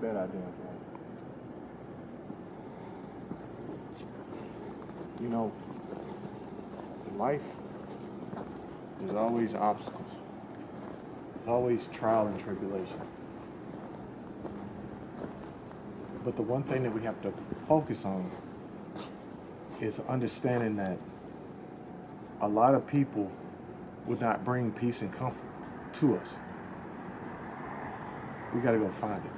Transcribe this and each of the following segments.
Fuck that idea, bro. You know, in life, there's always obstacles. There's always trial and tribulation. But the one thing that we have to focus on is understanding that a lot of people would not bring peace and comfort to us. We got to go find it.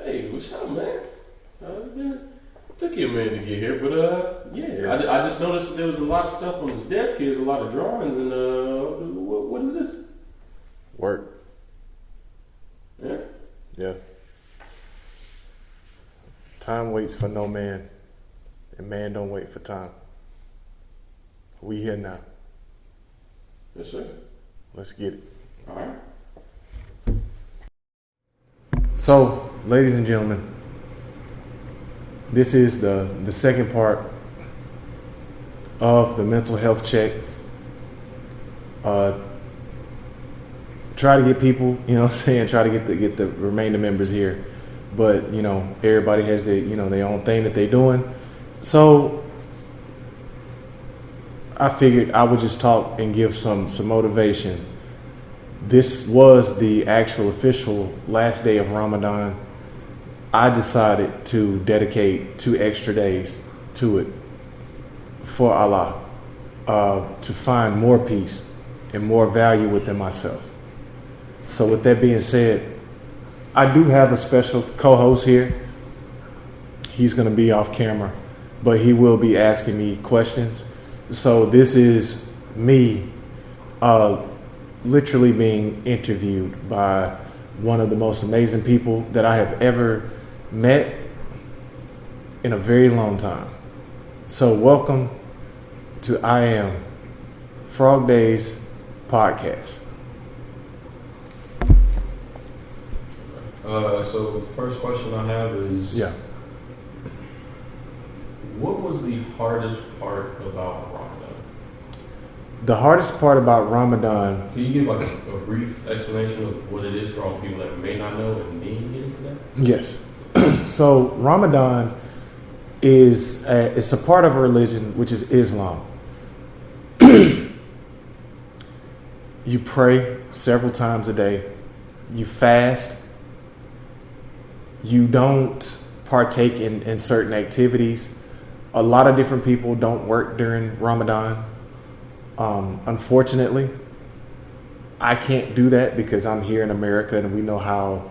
Hey, what's up, man? Took you a minute to get here, but yeah. I just noticed there was a lot of stuff on his desk here. There's a lot of drawings, and what is this? Work. Yeah. Yeah. Time waits for no man, and man don't wait for time. We here now. Yes, sir. Let's get it. All right. So, ladies and gentlemen, this is the second part of the mental health check. Try to get people, you know what I'm saying, try to get the remainder members here. But, you know, everybody has their, you know, their own thing that they're doing. So I figured I would just talk and give some motivation. This was the actual official last day of Ramadan. I decided to dedicate 2 extra days to it for Allah, to find more peace and more value within myself. So with that being said, I do have a special co-host here. He's going to be off camera, but he will be asking me questions. So this is me literally being interviewed by one of the most amazing people that I have ever met in a very long time. So welcome to I.A.M. FROGDAYZ podcast. So first question I have is, what was the hardest part about Ramadan? The hardest part about Ramadan. Can you give like a brief explanation of what it is for all the people that may not know and then get into that? Yes. So Ramadan is it's a part of a religion, which is Islam. You pray several times a day. You fast. You don't partake in certain activities. A lot of different people don't work during Ramadan. Unfortunately, I can't do that because I'm here in America and we know how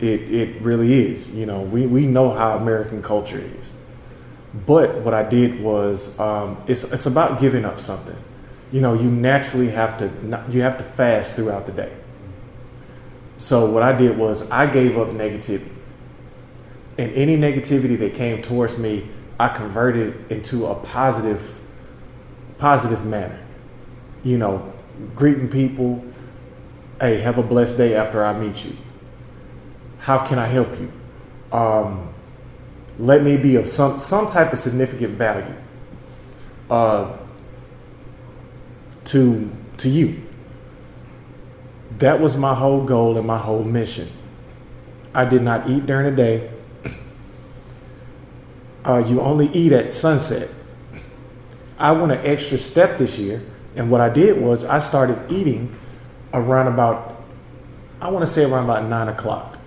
it really is. You know, we know how American culture is. But what I did was, it's about giving up something. You know, you naturally have to fast throughout the day. So what I did was I gave up negativity. And any negativity that came towards me, I converted into a positive manner. You know, greeting people, hey, have a blessed day after I meet you. How can I help you? Let me be of some type of significant value to you. That was my whole goal and my whole mission. I did not eat during the day. You only eat at sunset. I went an extra step this year, and what I did was I started eating around about 9 o'clock.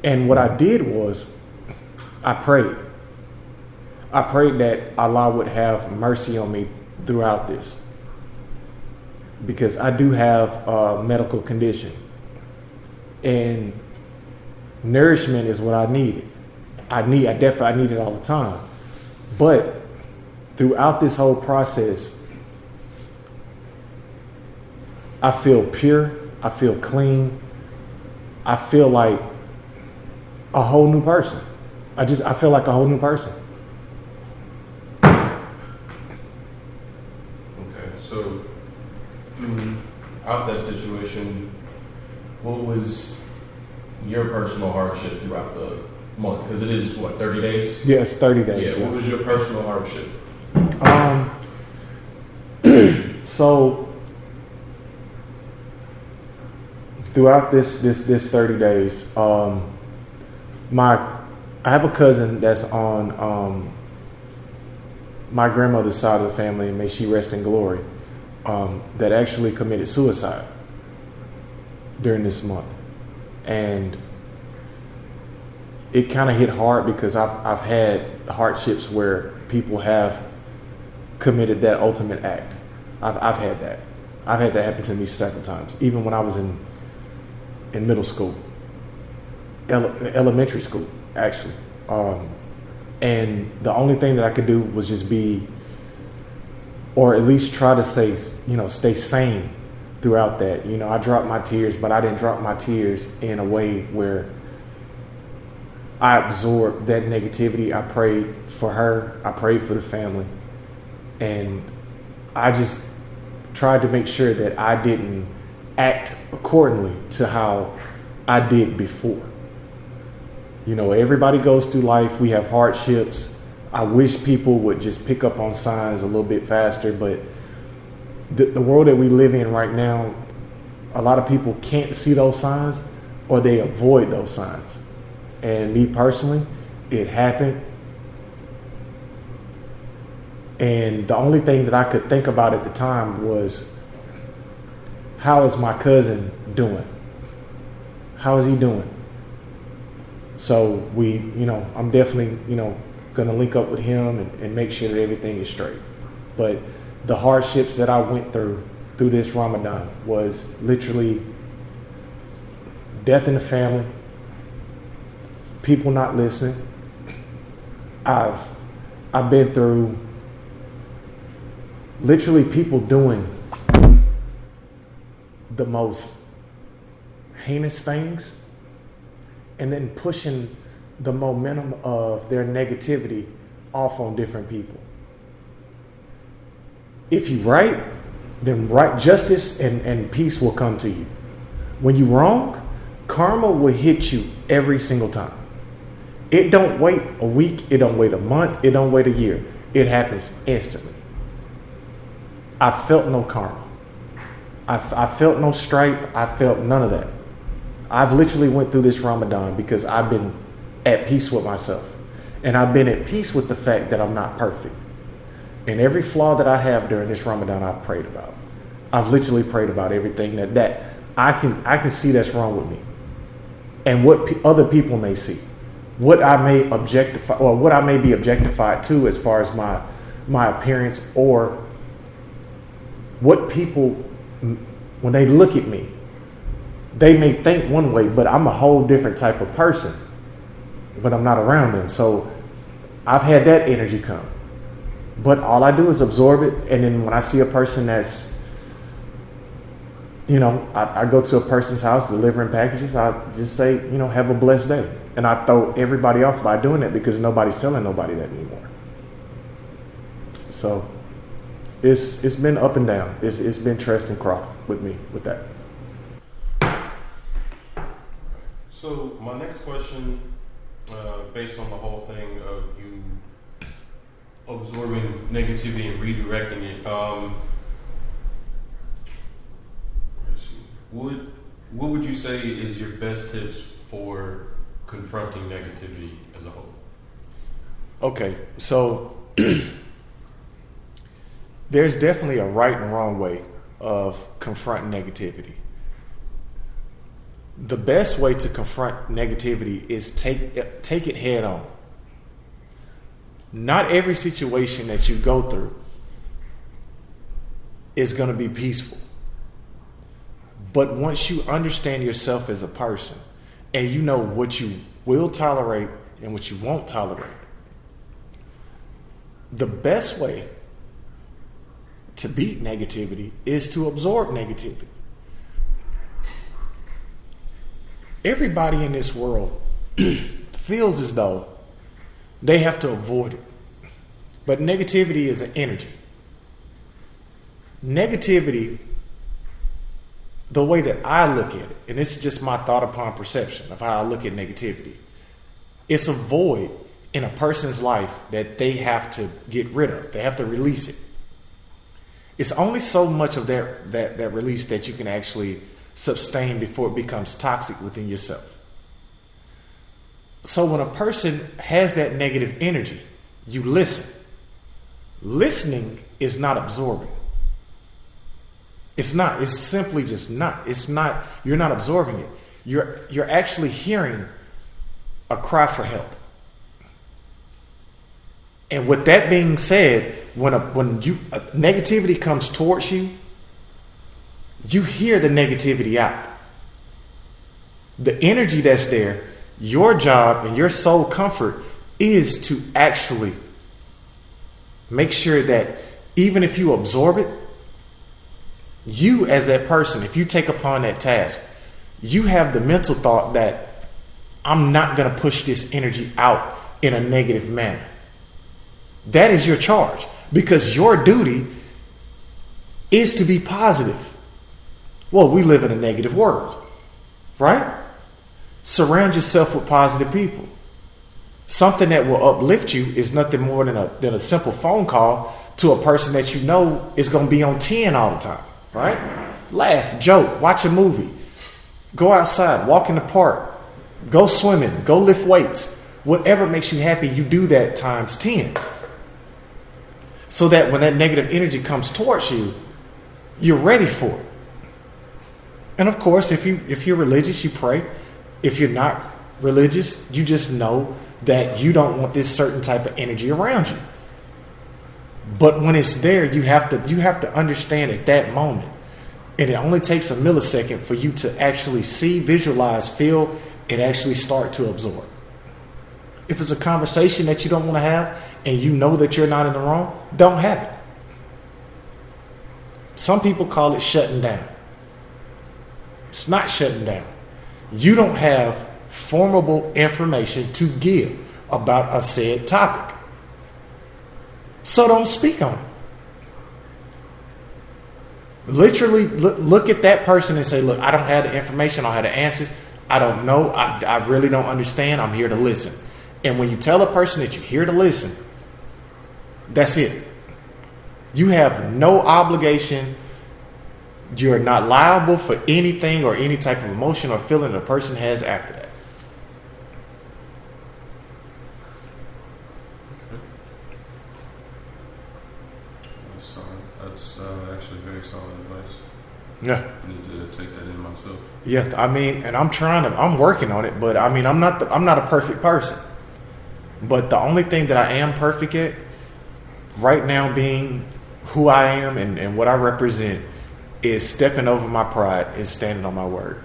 And what I did was I prayed. I prayed that Allah would have mercy on me throughout this, because I do have a medical condition, and nourishment is what I needed. I need it all the time. But throughout this whole process, I feel pure, I feel clean, I feel like a whole new person. I feel like a whole new person. Okay, so Out that situation, what was your personal hardship throughout the month? Because it is, 30 days? Yes, 30 days. Yeah, what was your personal hardship? So throughout this 30 days, I have a cousin that's on my grandmother's side of the family, and may she rest in glory, that actually committed suicide during this month. And it kind of hit hard because I've had hardships where people have committed that ultimate act. I've had that. I've had that happen to me several times, even when I was in middle school, elementary school, actually. And the only thing that I could do was just be, or at least try to stay sane throughout that. I dropped my tears, but I didn't drop my tears in a way where I absorbed that negativity. I prayed for her. I prayed for the family. And I just tried to make sure that I didn't act accordingly to how I did before. Everybody goes through life. We have hardships. I wish people would just pick up on signs a little bit faster, but the world that we live in right now, a lot of people can't see those signs, or they avoid those signs. And me personally, it happened. And the only thing that I could think about at the time was, how is my cousin doing? How is he doing? So I'm definitely, going to link up with him and make sure that everything is straight. But the hardships that I went through this Ramadan was literally death in the family, people not listening. I've been through literally people doing the most heinous things and then pushing the momentum of their negativity off on different people. If you right, then right justice and peace will come to you. When you wrong, karma will hit you every single time. It don't wait a week, it don't wait a month, it don't wait a year. It happens instantly. I felt no karma. I felt no strife. I felt none of that. I've literally went through this Ramadan because I've been at peace with myself. And I've been at peace with the fact that I'm not perfect. And every flaw that I have during this Ramadan, I've prayed about. I've literally prayed about everything that I can see that's wrong with me. And what other people may see. What I may objectify, or what I may be objectified to as far as my appearance, or what people, when they look at me, they may think one way, but I'm a whole different type of person when I'm not around them. So I've had that energy come. But all I do is absorb it. And then when I see a person that's, I go to a person's house delivering packages, I just say, have a blessed day. And I throw everybody off by doing that because nobody's telling nobody that anymore. So it's been up and down. It's been trust and cross with me with that. So my next question, based on the whole thing of you absorbing negativity and redirecting it, what would you say is your best tips for confronting negativity as a whole? Okay, so there's definitely a right and wrong way of confronting negativity. The best way to confront negativity is take it head on. Not every situation that you go through is going to be peaceful. But once you understand yourself as a person and you know what you will tolerate and what you won't tolerate, the best way to beat negativity is to absorb negativity. Everybody in this world feels as though they have to avoid it. But negativity is an energy. Negativity the way that I look at it, and this is just my thought upon perception of how I look at negativity, it's a void in a person's life that they have to get rid of. They have to release it. It's only so much of that release that you can actually sustain before it becomes toxic within yourself. So when a person has that negative energy, you listen. Listening is not absorbing. It's not. It's simply just not. It's not. You're not absorbing it. You're actually hearing a cry for help. And with that being said, when negativity comes towards you, you hear the negativity out. The energy that's there, your job and your soul comfort is to actually make sure that even if you absorb it, you as that person, if you take upon that task, you have the mental thought that I'm not going to push this energy out in a negative manner. That is your charge, because your duty is to be positive. Well, we live in a negative world, right? Surround yourself with positive people. Something that will uplift you is nothing more than a simple phone call to a person that you know is going to be on 10 all the time, right? Laugh, joke, watch a movie, go outside, walk in the park, go swimming, go lift weights. Whatever makes you happy, you do that times 10. So that when that negative energy comes towards you, you're ready for it. And of course, if you're religious, you pray. If you're not religious, you just know that you don't want this certain type of energy around you. But when it's there, you have to understand at that moment. And it only takes a millisecond for you to actually see, visualize, feel, and actually start to absorb. If it's a conversation that you don't want to have and you know that you're not in the wrong, don't have it. Some people call it shutting down. It's not shutting down. You don't have formable information to give about a said topic. So don't speak on it. Literally look at that person and say, look, I don't have the information. I don't have the answers. I don't know. I really don't understand. I'm here to listen. And when you tell a person that you're here to listen, that's it. You have no obligation. You're not liable for anything or any type of emotion or feeling a person has after that. That's actually very solid advice. Yeah. I need to take that in myself. Yeah, I mean, and I'm working on it, but I mean, I'm not a perfect person. But the only thing that I am perfect at right now, being who I am and what I represent, is stepping over my pride and standing on my word.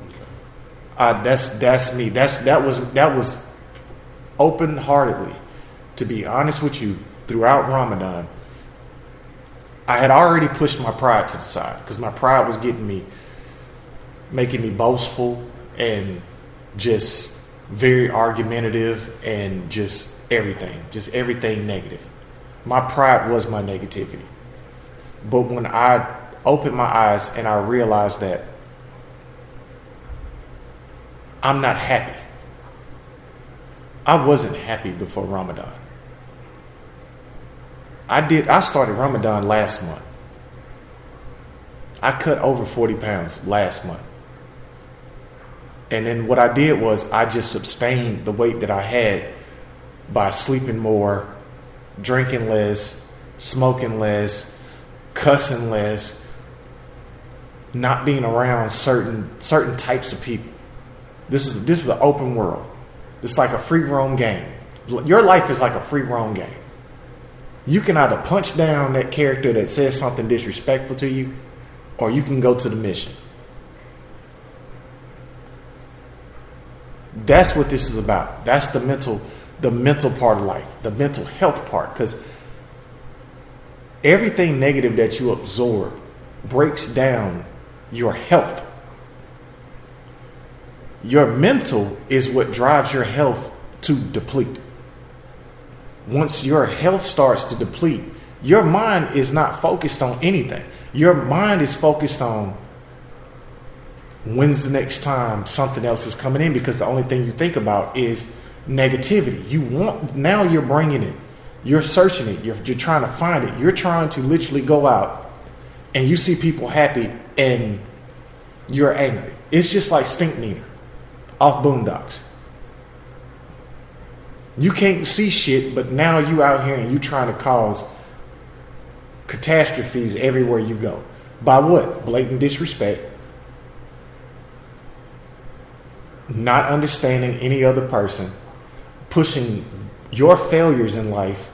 Okay. That's me. That was open-heartedly, to be honest with you, throughout Ramadan. I had already pushed my pride to the side because my pride was making me boastful and just very argumentative and just everything negative. My pride was my negativity. But when I opened my eyes and I realized that I'm not happy. I wasn't happy before Ramadan. I started Ramadan last month. I cut over 40 pounds last month. And then what I did was I just sustained the weight that I had by sleeping more, drinking less, smoking less, cussing less, not being around certain types of people. This is an open world. It's like a free roam game. Your life is like a free roam game. You can either punch down that character that says something disrespectful to you, or you can go to the mission. That's what this is about. That's the mental part of life, the mental health part, because everything negative that you absorb breaks down your health. Your mental is what drives your health to deplete. Once your health starts to deplete, your mind is not focused on anything. Your mind is focused on when's the next time something else is coming in? Because the only thing you think about is negativity. Now you're bringing it. You're searching it. You're trying to find it. You're trying to literally go out and you see people happy and you're angry. It's just like Stink Nina off Boondocks. You can't see shit, but now you out here and you trying to cause catastrophes everywhere you go. By what? Blatant disrespect. Not understanding any other person. Pushing your failures in life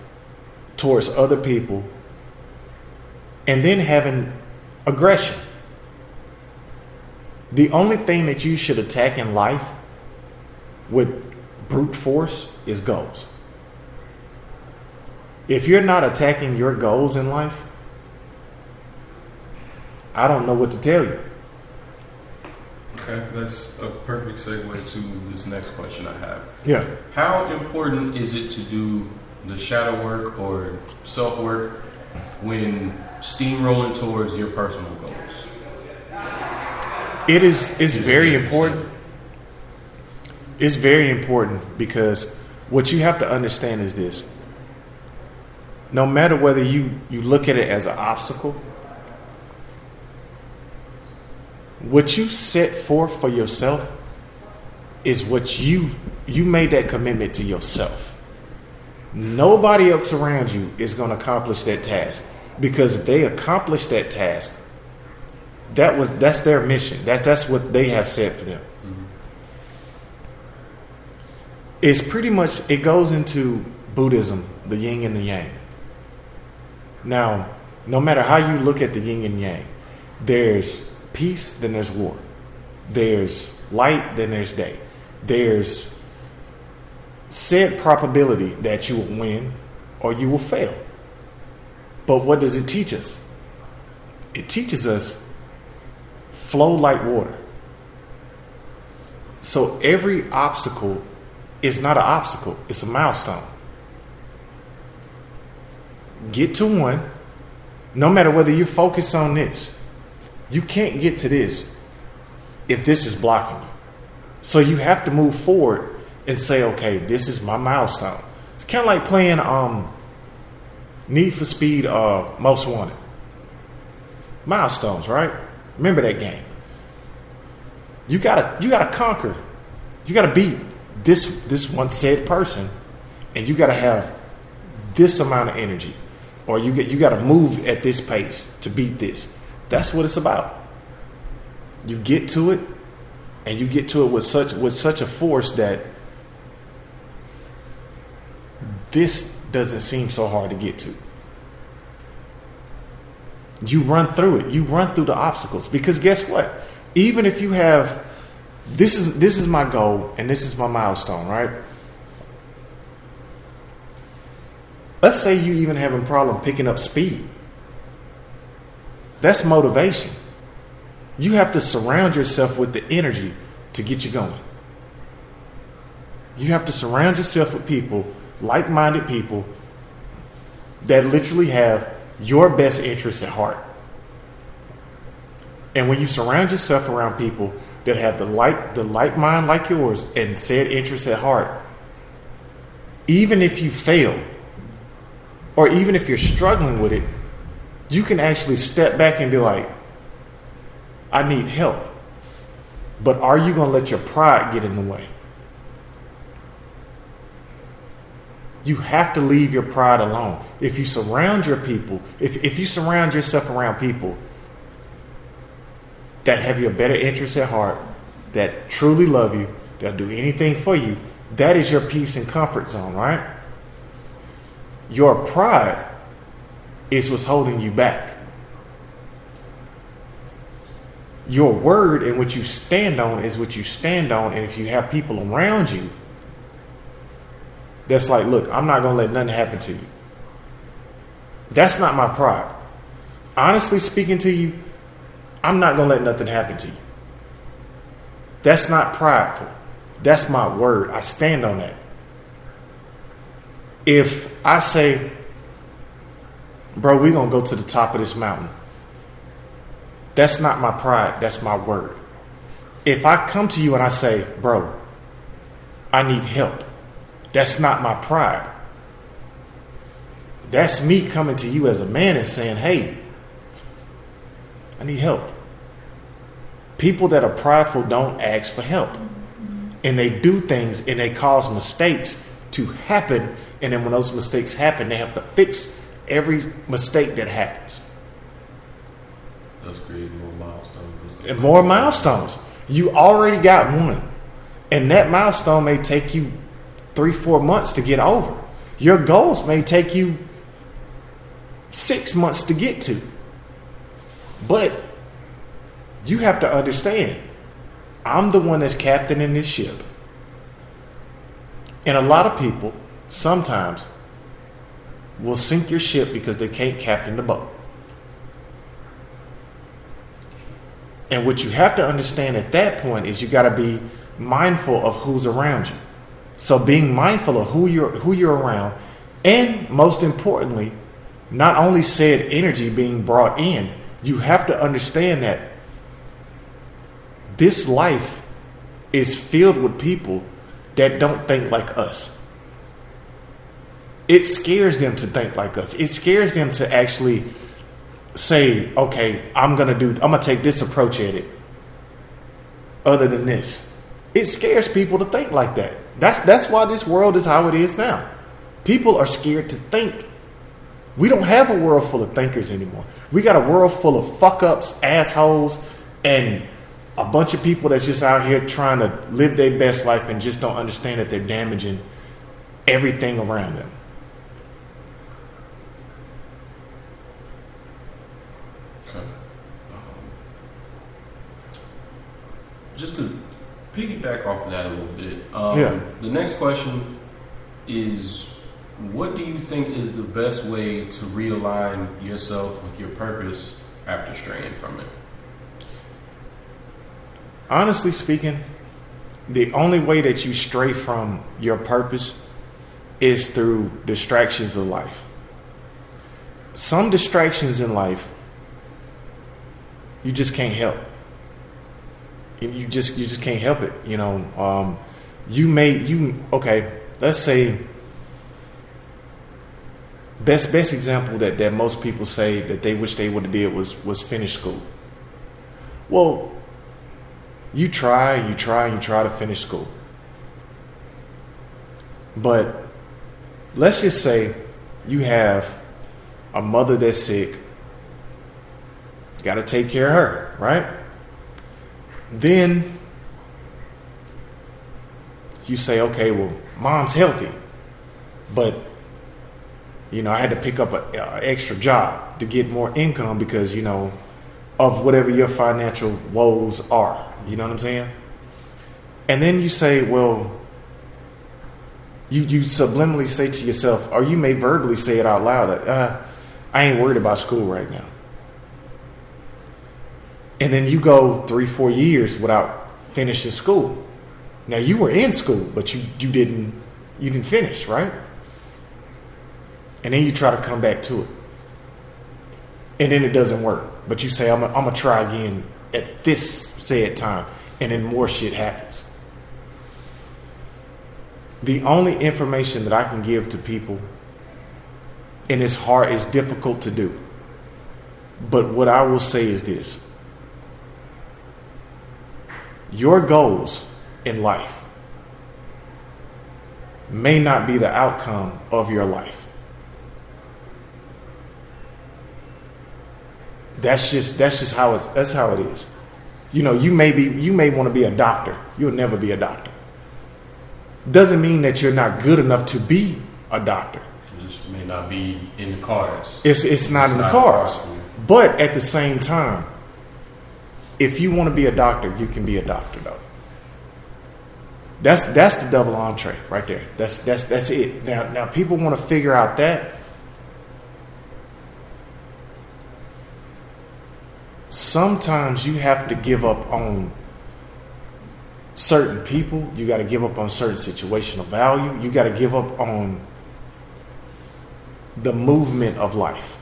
towards other people. And then having aggression. The only thing that you should attack in life with brute force is goals. If you're not attacking your goals in life, I don't know what to tell you. Okay, that's a perfect segue to this next question I have. Yeah. How important is it to do the shadow work or self work when steamrolling towards your personal goals? It's very important. It's very important because what you have to understand is this. No matter whether you look at it as an obstacle, what you set forth for yourself is what you made that commitment to yourself. Nobody else around you is going to accomplish that task, because if they accomplish that task, that's their mission. That's what they have set for them. Mm-hmm. It's pretty much, it goes into Buddhism, the yin and the yang. Now, no matter how you look at the yin and yang, there's peace, then there's war. There's light, then there's day. There's said probability that you will win or you will fail. But what does it teach us? It teaches us flow like water. So every obstacle is not an obstacle, it's a milestone. Get to one, no matter whether you focus on this. You can't get to this if this is blocking you. So you have to move forward and say, okay, this is my milestone. It's kind of like playing Need for Speed Most Wanted. Milestones, right? Remember that game. You gotta conquer. You gotta beat this one said person, and you gotta have this amount of energy, or you gotta move at this pace to beat this. That's what it's about. You get to it, and you get to it with such a force that this doesn't seem so hard to get to. You run through it. You run through the obstacles, because guess what? Even if you have, this is my goal and this is my milestone, right? Let's say you even having a problem picking up speed. That's motivation. You have to surround yourself with the energy to get you going. You have to surround yourself with people, like-minded people, that literally have your best interests at heart. And when you surround yourself around people that have the like mind like yours and said interests at heart, even if you fail, or even if you're struggling with it, you can actually step back and be like, I need help. But are you going to let your pride get in the way? You have to leave your pride alone. If you surround your people, if you surround yourself around people that have your better interests at heart, that truly love you, that'll do anything for you, that is your peace and comfort zone, right? Your pride is what's holding you back. Your word and what you stand on is what you stand on. And if you have people around you that's like, look, I'm not going to let nothing happen to you, that's not my pride. Honestly speaking to you, I'm not going to let nothing happen to you. That's not prideful. That's my word. I stand on that. If I say, bro, we're going to go to the top of this mountain, that's not my pride. That's my word. If I come to you and I say, bro, I need help, that's not my pride. That's me coming to you as a man and saying, hey, I need help. People that are prideful don't ask for help. And they do things and they cause mistakes to happen. And then when those mistakes happen, they have to fix every mistake that happens. That's creating more milestones. And more milestones. You already got one. And that milestone may take you 3-4 months to get over. Your goals may take you 6 months to get to. But you have to understand, I'm the one that's captain in this ship. And a lot of people sometimes will sink your ship because they can't captain the boat. And what you have to understand at that point is you got to be mindful of who's around you. So being mindful of who you're around, and most importantly, not only said energy being brought in, you have to understand that this life is filled with people that don't think like us. It scares them to think like us. It scares them to actually say, okay, I'm gonna take this approach at it other than this. It scares people to think like that. That's why this world is how it is now. People are scared to think. We don't have a world full of thinkers anymore. We got a world full of fuck-ups, assholes, and a bunch of people that's just out here trying to live their best life and just don't understand that they're damaging everything around them. Okay. Just to piggyback off of that a little bit, the next question is, what do you think is the best way to realign yourself with your purpose after straying from it? Honestly speaking, the only way that you stray from your purpose is through distractions of life. Some distractions in life you just can't help. You just can't help it. You know, let's say best example that most people say that they wish they would have did was finish school. Well, you try to finish school. But let's just say you have a mother that's sick. You got to take care of her, right? Then you say, okay, well, mom's healthy, but you know, I had to pick up an extra job to get more income because, you know, of whatever your financial woes are. You know what I'm saying? And then you say, well, you subliminally say to yourself, or you may verbally say it out loud, that I ain't worried about school right now. And then you go 3-4 years without finishing school. Now you were in school, but you didn't finish, right? And then you try to come back to it. And then it doesn't work. But you say, I'm gonna try again at this said time. And then more shit happens. The only information that I can give to people, and it's difficult to do, but what I will say is this. Your goals in life may not be the outcome of your life. That's just how it is. You know, you may want to be a doctor. You'll never be a doctor. Doesn't mean that you're not good enough to be a doctor. It just may not be in the cards. It's not in the cards. But at the same time, if you want to be a doctor, you can be a doctor though. That's the double entree right there. That's it. Now people want to figure out that. Sometimes you have to give up on certain people. You got to give up on certain situational value. You got to give up on the movement of life.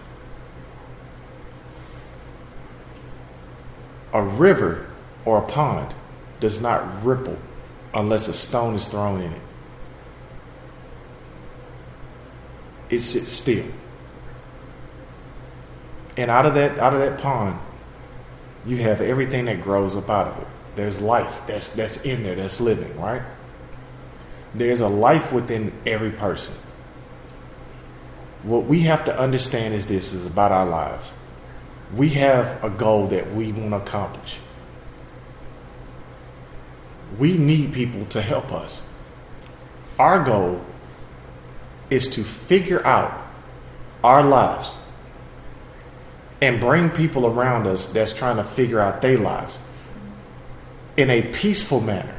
A river or a pond does not ripple unless a stone is thrown in it. It sits still. And out of that pond, you have everything that grows up out of it. There's life that's in there, that's living, right? There's a life within every person. What we have to understand is this is about our lives. We have a goal that we want to accomplish. We need people to help us. Our goal is to figure out our lives and bring people around us that's trying to figure out their lives in a peaceful manner.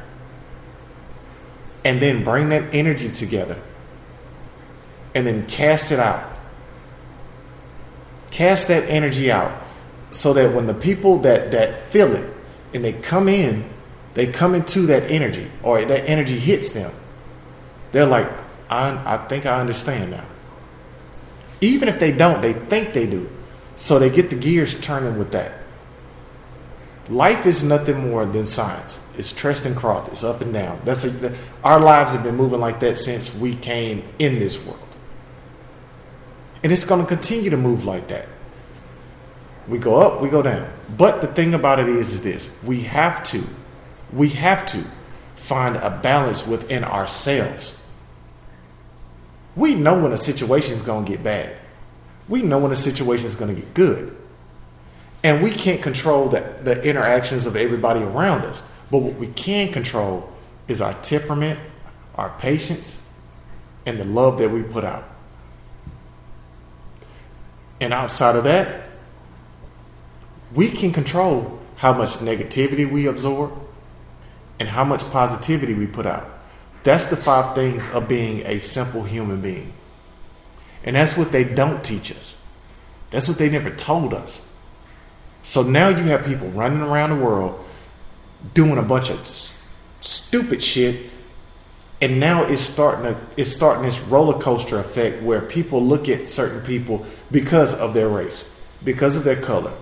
And then bring that energy together and then cast it out. Cast that energy out so that when the people that feel it and they come into that energy, or that energy hits them, they're like, I think I understand now. Even if they don't, they think they do. So they get the gears turning with that. Life is nothing more than science. It's Trest and Croth. It's up and down. Our lives have been moving like that since we came in this world. And it's going to continue to move like that. We go up, we go down. But the thing about it is this. We have to find a balance within ourselves. We know when a situation is going to get bad. We know when a situation is going to get good. And we can't control the interactions of everybody around us. But what we can control is our temperament, our patience, and the love that we put out. And outside of that, we can control how much negativity we absorb and how much positivity we put out. That's the 5 things of being a simple human being. And that's what they don't teach us. That's what they never told us. So now you have people running around the world doing a bunch of stupid shit. And now it's starting this roller coaster effect where people look at certain people because of their race, because of their color,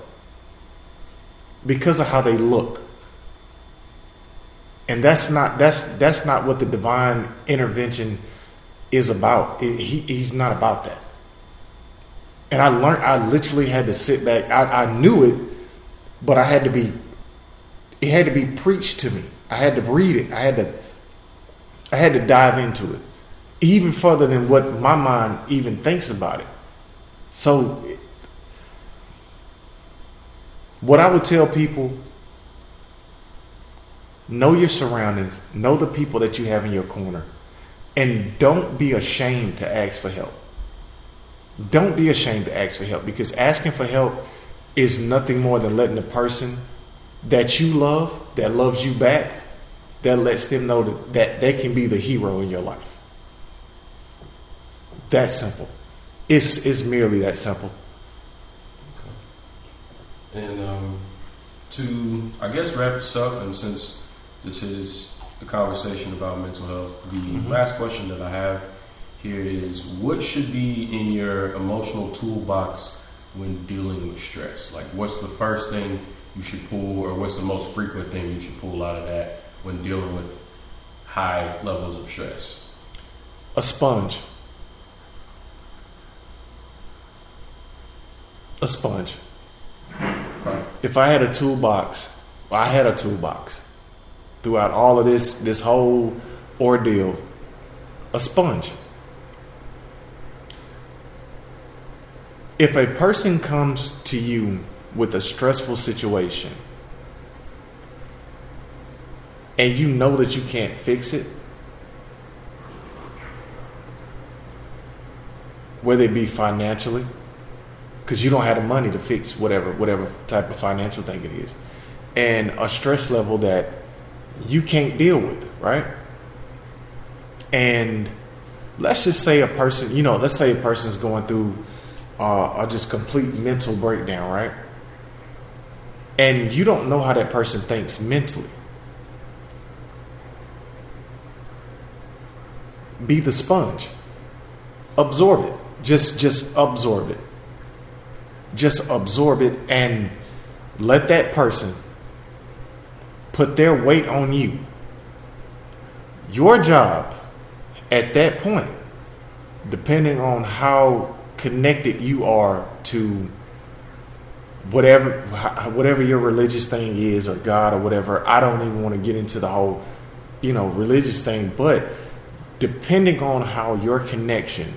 because of how they look. And that's not what the divine intervention is about. He's not about that. And I literally had to sit back. I knew it, but it had to be preached to me. I had to read it. I had to dive into it, even further than what my mind even thinks about it. So what I would tell people, know your surroundings, know the people that you have in your corner, and don't be ashamed to ask for help. Don't be ashamed to ask for help, because asking for help is nothing more than letting the person that you love, that loves you back, that lets them know that they can be the hero in your life. That simple. It's merely that simple. Okay. And to, I guess, wrap this up, and since this is a conversation about mental health, the last question that I have here is, what should be in your emotional toolbox when dealing with stress? Like, what's the first thing you should pull, or what's the most frequent thing you should pull out of that when dealing with high levels of stress? A sponge. A sponge. Okay. If I had a toolbox, throughout all of this whole ordeal, a sponge. If a person comes to you with a stressful situation and you know that you can't fix it, whether it be financially, because you don't have the money to fix whatever type of financial thing it is, and a stress level that you can't deal with, right? And let's just say a person's going through a just complete mental breakdown, right? And you don't know how that person thinks mentally. Be the sponge. Absorb it. Just absorb it. Just absorb it and let that person put their weight on you. Your job at that point, depending on how connected you are to whatever your religious thing is, or God or whatever, I don't even want to get into the whole, religious thing, but depending on how your connection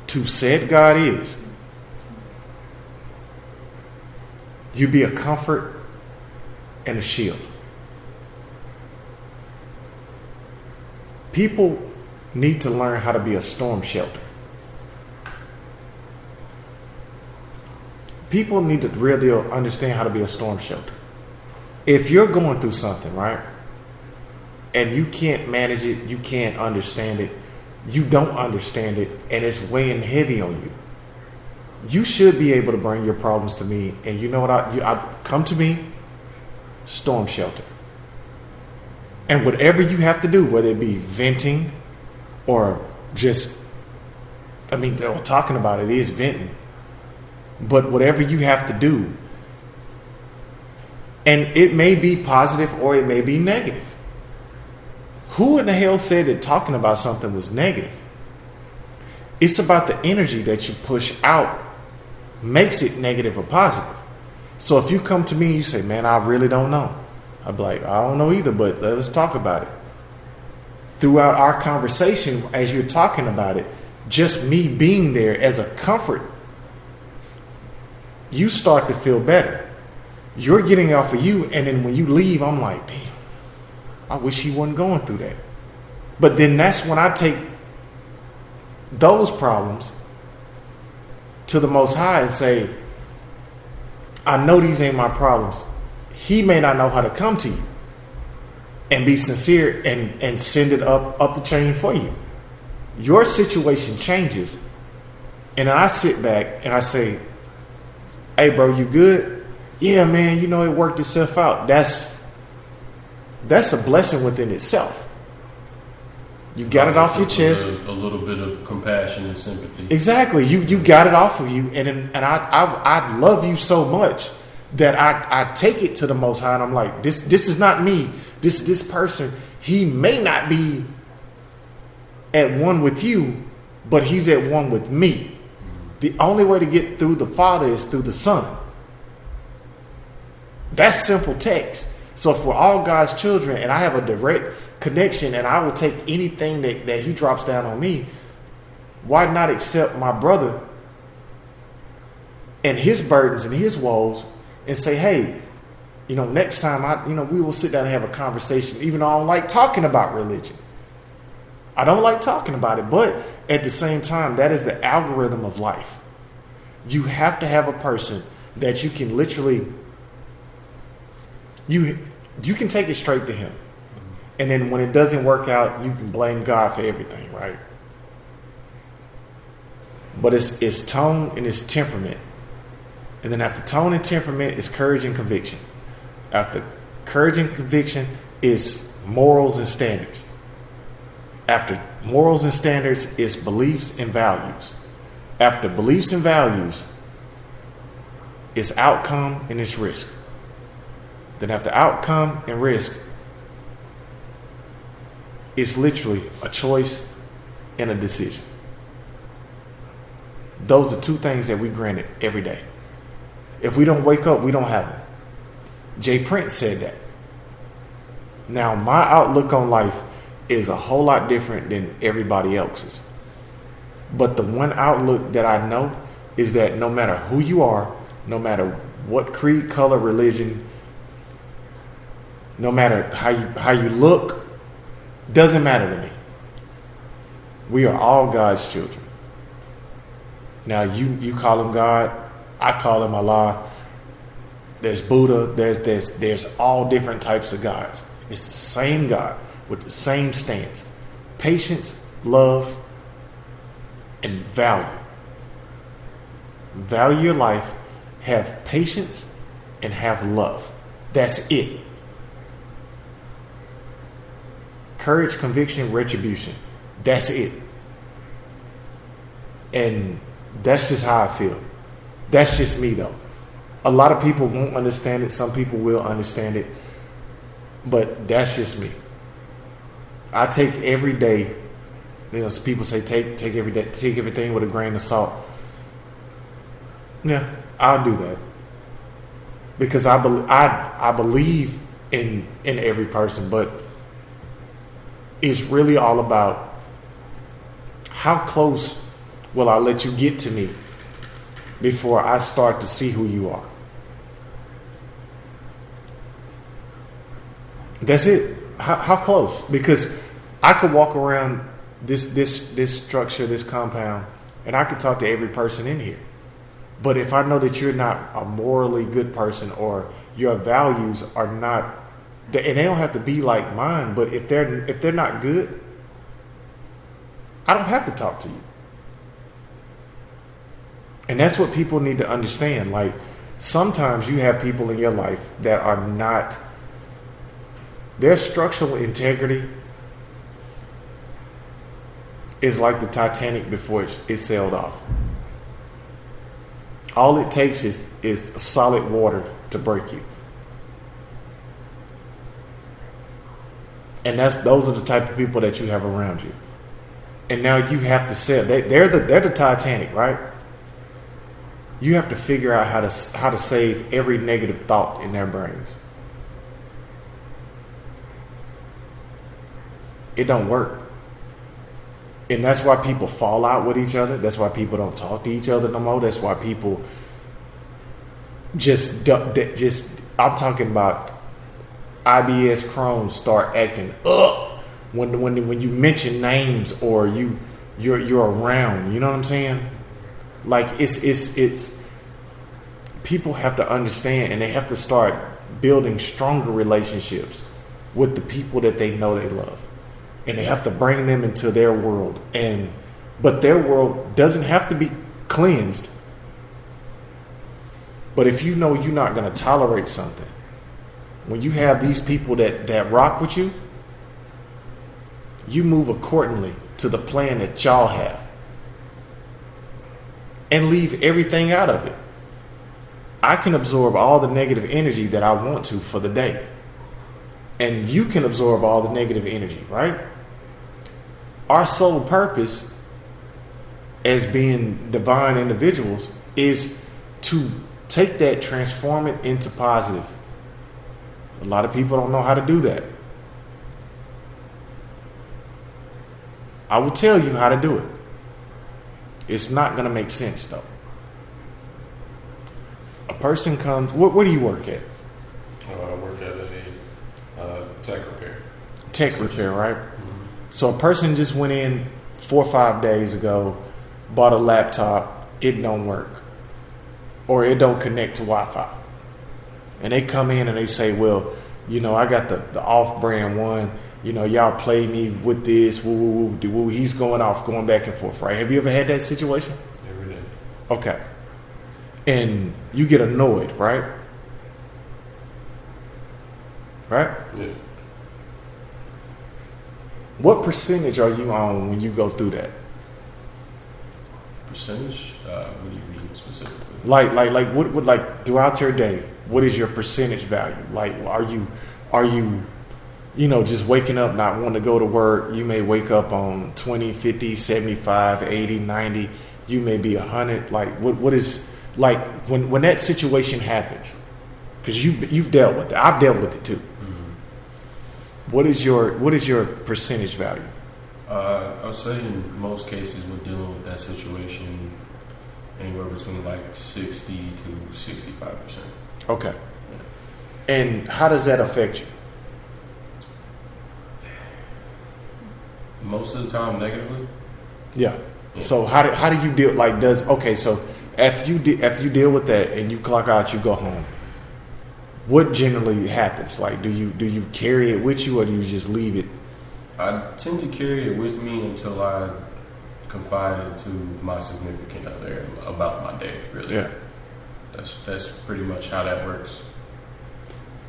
to said God is, you be a comfort and a shield. People need to learn how to be a storm shelter. People need to real deal understand how to be a storm shelter. If you're going through something, right, and you can't manage it, you can't understand it, you don't understand it, and it's weighing heavy on you, you should be able to bring your problems to me. And you know what? I come to me, storm shelter. And whatever you have to do, whether it be venting or just, talking about it is venting. But whatever you have to do, and it may be positive or it may be negative. Who in the hell said that talking about something was negative? It's about the energy that you push out makes it negative or positive. So if you come to me and you say, man, I really don't know, I'd be like, I don't know either, but let's talk about it. Throughout our conversation, as you're talking about it, just me being there as a comfort, you start to feel better. You're getting off of you, and then when you leave, I'm like, damn, I wish he wasn't going through that. But then that's when I take those problems to the Most High and say, I know these ain't my problems. He may not know how to come to you and be sincere and send it up the chain for you. Your situation changes, and I sit back and I say, hey bro, you good? Yeah man, it worked itself out. That's a blessing within itself. You got it off your chest. A little bit of compassion and sympathy. Exactly. You got it off of you, and I love you so much that I take it to the Most High, and I'm like, this is not me. This person, he may not be at one with you, but he's at one with me. The only way to get through the Father is through the Son. That's simple text. So if we're all God's children and I have a direct connection and I will take anything that he drops down on me, why not accept my brother and his burdens and his woes and say, hey, next time we will sit down and have a conversation, even though I don't like talking about religion. I don't like talking about it, but at the same time, that is the algorithm of life. You have to have a person that you can literally, you can take it straight to him. And then when it doesn't work out, you can blame God for everything, right? But it's tone and it's temperament. And then after tone and temperament is courage and conviction. After courage and conviction is morals and standards. After morals and standards is beliefs and values. After beliefs and values is outcome and it's risk. Then after outcome and risk, it's literally a choice and a decision. Those are two things that we granted every day. If we don't wake up, we don't have them. Jay Prince said that. Now, my outlook on life is a whole lot different than everybody else's. But the one outlook that I know is that no matter who you are, no matter what creed, color, religion, no matter how you look, doesn't matter to me. We are all God's children. Now you call him God, I call him Allah. There's Buddha, there's all different types of gods. It's the same God with the same stance. Patience, love, and value. Value your life, have patience, and have love. That's it. Courage, conviction, retribution. That's it. And that's just how I feel. That's just me though. A lot of people won't understand it. Some people will understand it. But that's just me. I take every day. Some people say take every day, take everything with a grain of salt. Yeah, I'll do that because I believe in every person, but it's really all about how close will I let you get to me before I start to see who you are. That's it. How close? Because I could walk around this structure, this compound, and I could talk to every person in here. But if I know that you're not a morally good person or your values are not, and they don't have to be like mine, but if they're not good, I don't have to talk to you. And that's what people need to understand. Like, sometimes you have people in your life that are not, their structural integrity is like the Titanic before it sailed off. All it takes is solid water to break you. And those are the type of people that you have around you. And now you have to sail. They're the Titanic, right? You have to figure out how to save every negative thought in their brains. It don't work. And that's why people fall out with each other. That's why people don't talk to each other no more. That's why people just I'm talking about IBS Crohn's start acting up when you mention names or you're around. You know what I'm saying? Like it's people have to understand, and they have to start building stronger relationships with the people that they know they love. And they have to bring them into their world. But their world doesn't have to be cleansed. But if you know you're not going to tolerate something, when you have these people that rock with you, you move accordingly to the plan that y'all have. And leave everything out of it. I can absorb all the negative energy that I want to for the day. And you can absorb all the negative energy, right? Our sole purpose as being divine individuals is to take that, transform it into positive. A lot of people don't know how to do that. I will tell you how to do it. It's not going to make sense, though. A person comes, where do you work at? I work at a tech repair. Tech repair, right? So a person just went in 4 or 5 days ago, bought a laptop, it don't work. Or it don't connect to Wi-Fi. And they come in and they say, well, I got the off-brand one. Y'all play me with this. Woo, woo, woo, woo. He's going back and forth, right? Have you ever had that situation? Every day. Okay. And you get annoyed, right? Right? Yeah. What percentage are you on when you go through that? Percentage? What do you mean specifically? Like what throughout your day, what is your percentage value? Like, are you just waking up not wanting to go to work? You may wake up on 20, 50, 75, 80, 90. You may be 100. Like, what is, like, when that situation happens, because you've dealt with it. I've dealt with it too. What is your percentage value? I would say in most cases we're dealing with that situation anywhere between like 60 to 65%. Okay. And how does that affect you? Most of the time negatively. Yeah. So how do you deal? Like, so after you deal with that and you clock out, you go home. What generally happens? Like, do you carry it with you, or do you just leave it? I tend to carry it with me until I confide it to my significant other about my day. Really, yeah. That's pretty much how that works.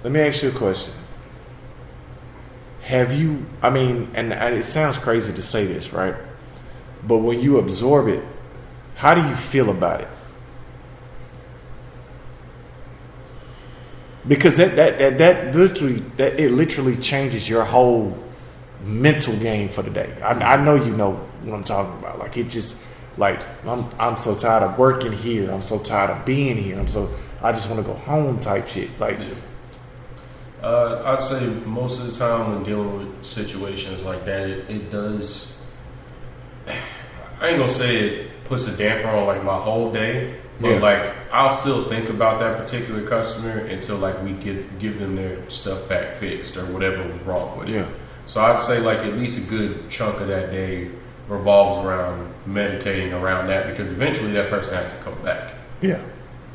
Let me ask you a question. Have you? I mean, and it sounds crazy to say this, right? But when you absorb it, how do you feel about it? Because that literally changes your whole mental game for the day. I know you know what I'm talking about. Like it just like I'm so tired of working here. I'm so tired of being here. I just want to go home type shit. Like I'd say most of the time when dealing with situations like that, it does. I ain't gonna say it puts a damper on like my whole day, but like I'll still think about that particular customer until like we give them their stuff back fixed or whatever was wrong with it. Yeah. So I'd say like at least a good chunk of that day revolves around meditating around that, because eventually that person has to come back. Yeah.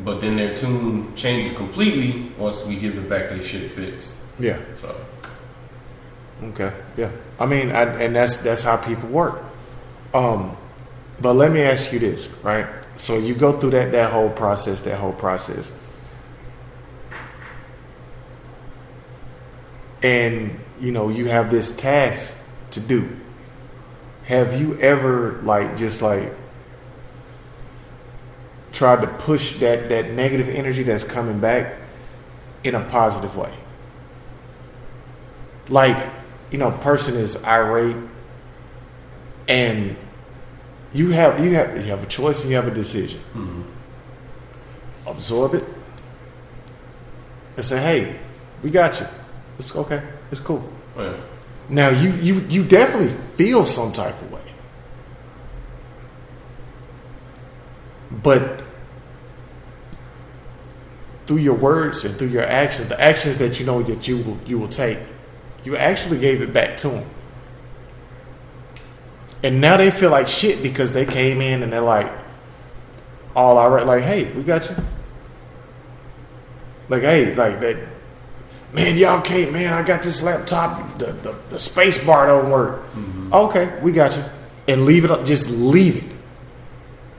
But then their tune changes completely once we give it back their shit fixed. Yeah. So. Okay. Yeah. I mean, and that's how people work. But let me ask you this, right? So you go through that whole process, and you know you have this task to do. Have you ever tried to push that negative energy that's coming back in a positive way? Like, you know, person is irate, and you have a choice and you have a decision. Mm-hmm. Absorb it and say, "Hey, we got you. It's okay. It's cool." Yeah. Now you definitely feel some type of way, but through your words and through your actions, the actions that you know that you will take, you actually gave it back to them. And now they feel like shit because they came in and they're like, all right, like, "Hey, we got you." Like, "Hey, like that, man, y'all can't, man, I got this laptop, the space bar don't work." Mm-hmm. "Okay, we got you." And leave it up, just leave it.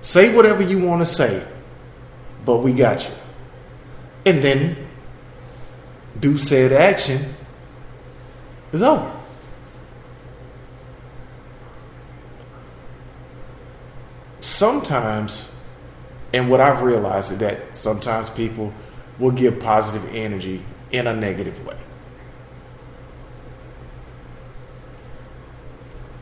Say whatever you want to say, but we got you. And then do said action. It's over. Sometimes, and what I've realized is that sometimes people will give positive energy in a negative way.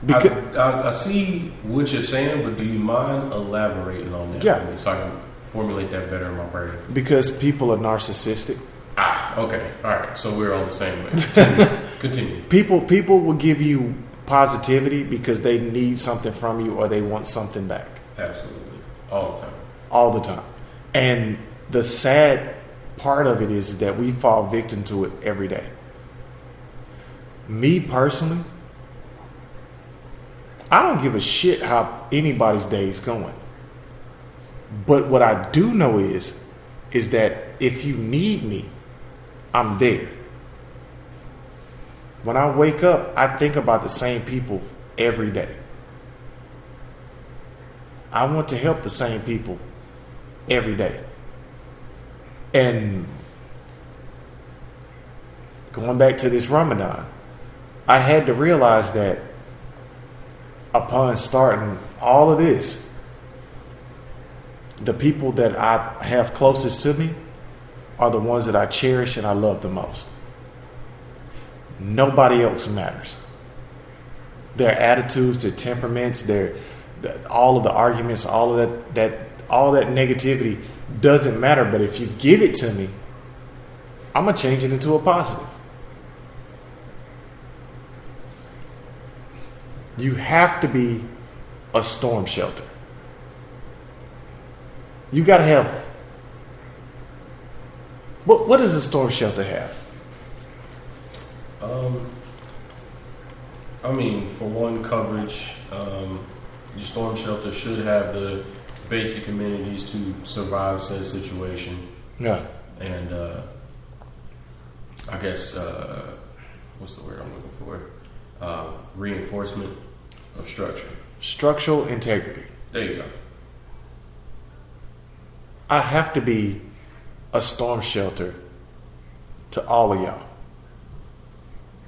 Because I see what you're saying, but do you mind elaborating on that for me so I can formulate that better in my brain? Because people are narcissistic. Okay. All right. So we're on the same way. Continue. People will give you positivity because they need something from you or they want something back. Absolutely. All the time. All the time. And the sad part of it is that we fall victim to it every day. Me personally, I don't give a shit how anybody's day is going. But what I do know is that if you need me, I'm there. When I wake up, I think about the same people every day. I want to help the same people every day. And going back to this Ramadan, I had to realize that upon starting all of this, the people that I have closest to me are the ones that I cherish and I love the most. Nobody else matters. Their attitudes, their temperaments, all of the arguments, all of that negativity doesn't matter. But if you give it to me, I'm gonna change it into a positive. You have to be a storm shelter. You gotta have. What does a storm shelter have? I mean, for one, coverage. Your storm shelter should have the basic amenities to survive said situation. Yeah. And I guess what's the word I'm looking for? Reinforcement of structure. Structural integrity. There you go. I have to be a storm shelter to all of y'all.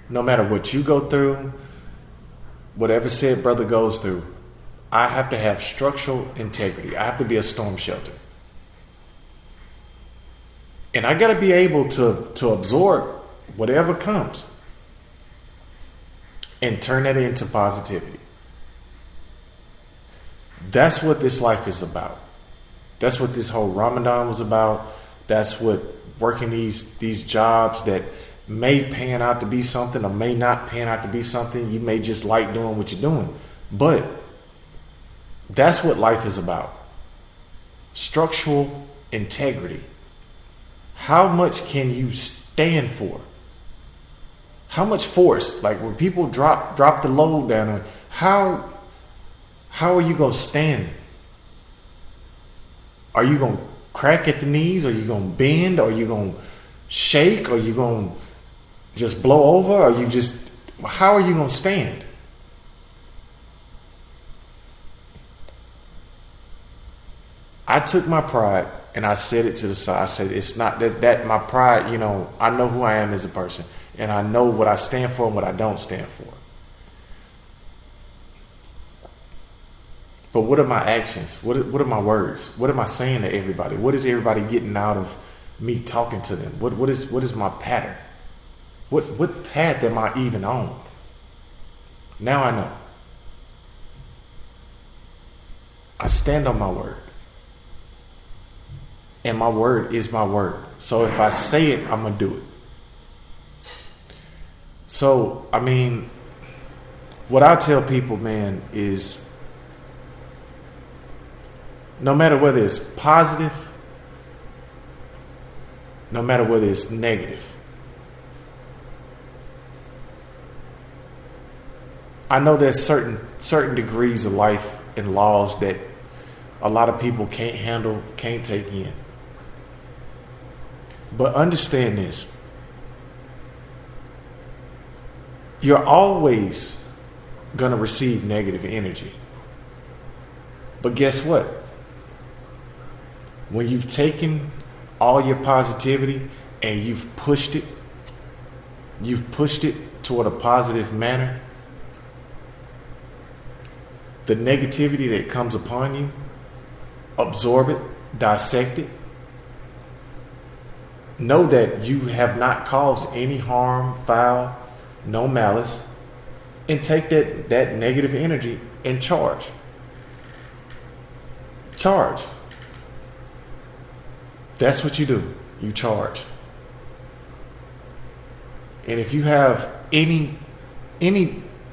No matter what you go through, whatever said brother goes through, I have to have structural integrity. I have to be a storm shelter. And I got to be able to absorb whatever comes and turn that into positivity. That's what this life is about. That's what this whole Ramadan was about. That's what working these jobs that may pan out to be something or may not pan out to be something. You may just like doing what you're doing. But that's what life is about. Structural integrity. How much can you stand for? How much force? Like when people drop the load down on, how are you gonna stand? Are you gonna crack at the knees? Are you gonna bend? Are you gonna shake? Are you gonna just blow over? How are you gonna stand? I took my pride and I set it to the side. I said, it's not that my pride, I know who I am as a person and I know what I stand for and what I don't stand for. But what are my actions? What are my words? What am I saying to everybody? What is everybody getting out of me talking to them? What is my pattern? What path am I even on? Now I know. I stand on my word. And my word is my word. So if I say it, I'm going to do it. So, what I tell people, man, is no matter whether it's positive, no matter whether it's negative, I know there's certain degrees of life and laws that a lot of people can't handle, can't take in. But understand this. You're always going to receive negative energy. But guess what? When you've taken all your positivity and you've pushed it toward a positive manner, the negativity that comes upon you, absorb it, dissect it. Know that you have not caused any harm, foul, no malice, and take that negative energy and charge. Charge. That's what you do. You charge. And if you have any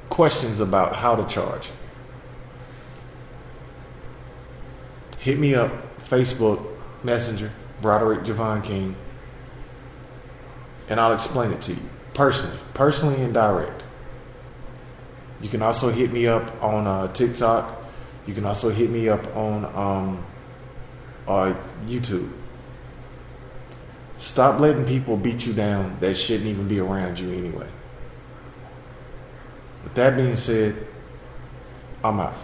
questions about how to charge, hit me up, Facebook, Messenger, Broderick Javon King, and I'll explain it to you personally and direct. You can also hit me up on TikTok. You can also hit me up on YouTube. Stop letting people beat you down that shouldn't even be around you anyway. With that being said, I'm out.